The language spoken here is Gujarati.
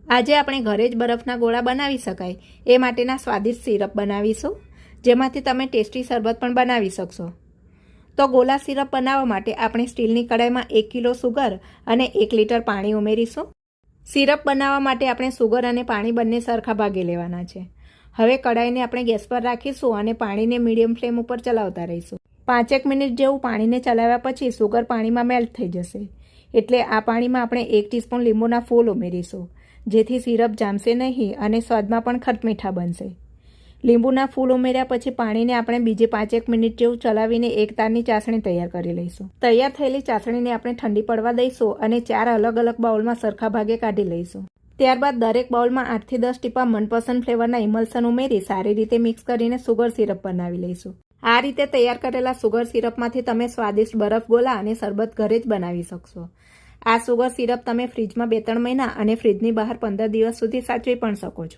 આજે આપણે ઘરે જ બરફના ગોળા બનાવી શકાય એ માટેના સ્વાદિષ્ટ સિરપ બનાવીશું, જેમાંથી તમે ટેસ્ટી શરબત પણ બનાવી શકશો. તો ગોલા સિરપ બનાવવા માટે આપણે સ્ટીલની કડાઈમાં 1 કિલો સુગર અને 1 લીટર પાણી ઉમેરીશું. સિરપ બનાવવા માટે આપણે સુગર અને પાણી બંને સરખા ભાગે લેવાના છે. હવે કડાઈને આપણે ગેસ પર રાખીશું અને પાણીને મીડિયમ ફ્લેમ ઉપર ચલાવતા રહીશું. 5 મિનિટ જેવું પાણીને ચલાવ્યા પછી સુગર પાણીમાં મેલ્ટ થઈ જશે. એટલે આ પાણીમાં આપણે 1 ટીસ્પૂન લીંબુના ફૂલ ઉમેરીશું, જેથી સિરપ જામશે નહીં અને સ્વાદમાં પણ ખટમીઠા બનશે. લીંબુના ફૂલ ઉમેર્યા પછી પાણીને આપણે બીજી 5 મિનિટ જેવું ચલાવીને એક તારની ચાસણી તૈયાર કરી લઈશું. તૈયાર થયેલી ચાસણીને આપણે ઠંડી પડવા દઈશું અને 4 અલગ અલગ બાઉલમાં સરખા ભાગે કાઢી લઈશું. ત્યારબાદ દરેક બાઉલમાં 8 થી 10 ટીપા મનપસંદ ફ્લેવરના ઇમલ્સન ઉમેરી સારી રીતે મિક્સ કરીને સુગર સિરપ બનાવી લઈશું. આ રીતે તૈયાર કરેલા સુગર સિરપમાંથી તમે સ્વાદિષ્ટ બરફ ગોલા અને શરબત ઘરે જ બનાવી શકશો. આ સુગર સિરપ તમે ફ્રીજમાં 2-3 મહિના અને ફ્રીજની બહાર 15 દિવસ સુધી સાચવી પણ શકો છો.